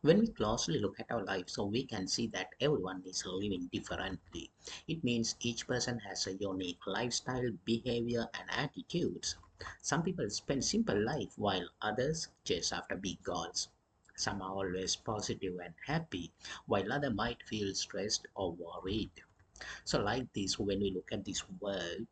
When we closely look at our life, so we can see that everyone is living differently. It means each person has a unique lifestyle, behavior, and attitudes. Some people spend simple life while others chase after big goals. Some are always positive and happy, while others might feel stressed or worried. So, like this, when we look at this world,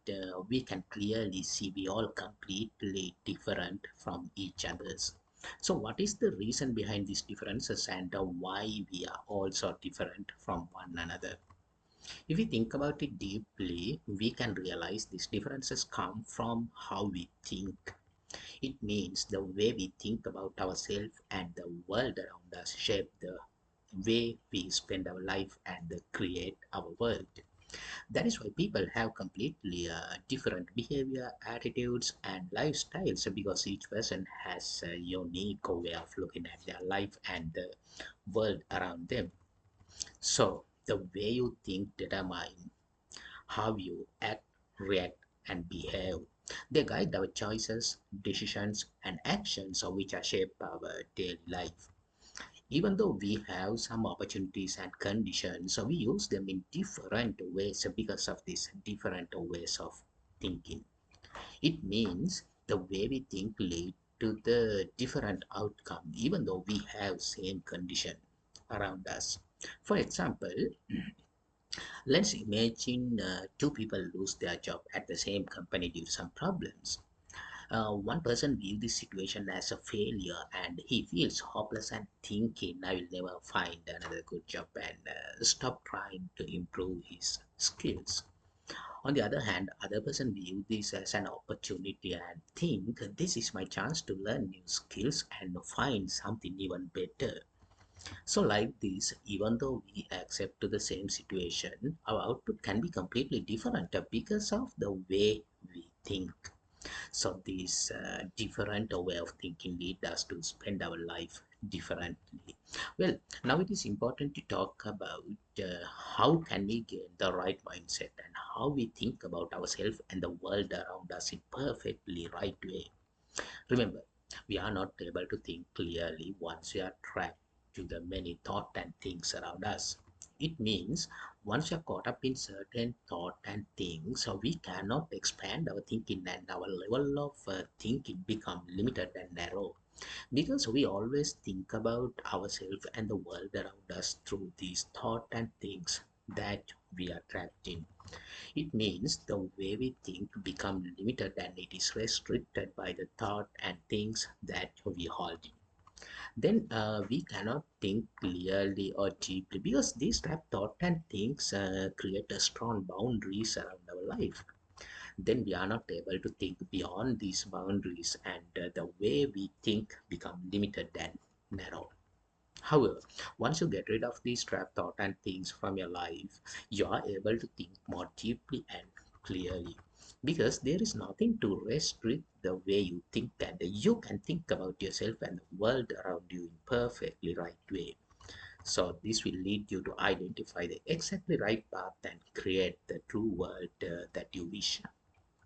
we can clearly see we all completely different from each others. So, what is the reason behind these differences and why we are all so different from one another? If we think about it deeply, we can realize these differences come from how we think. It means the way we think about ourselves and the world around us shape the way we spend our life and create our world. That is why people have completely different behavior, attitudes, and lifestyles because each person has a unique way of looking at their life and the world around them. So, the way you think determine how you act, react, and behave. They guide our choices, decisions, and actions, which are shape our daily life. Even though we have some opportunities and conditions, so we use them in different ways because of these different ways of thinking. It means the way we think lead to the different outcome, even though we have same condition around us. For example, let's imagine two people lose their job at the same company due to some problems. One person views this situation as a failure and he feels hopeless and thinking, I will never find another good job and stop trying to improve his skills. On the other hand, other person view this as an opportunity and think this is my chance to learn new skills and find something even better. So like this, even though we accept to the same situation, our output can be completely different because of the way we think. So this different way of thinking lead us to spend our life differently. Well, now it is important to talk about how can we gain the right mindset and how we think about ourselves and the world around us in perfectly right way. Remember, we are not able to think clearly once we are trapped to the many thought and things around us. It means once we are caught up in certain thought and things, so we cannot expand our thinking and our level of thinking become limited and narrow because we always think about ourselves and the world around us through these thought and things that we are trapped in. It means the way we think become limited and it is restricted by the thought and things that we hold in. Then we cannot think clearly or deeply because these trap thought and things create a strong boundaries around our life. Then we are not able to think beyond these boundaries and the way we think become limited and narrow. However, once you get rid of these trap thought and things from your life, you are able to think more deeply and clearly. Because there is nothing to restrict the way you think, and you can think about yourself and the world around you in perfectly right way. So this will lead you to identify the exactly right path and create the true world that you wish.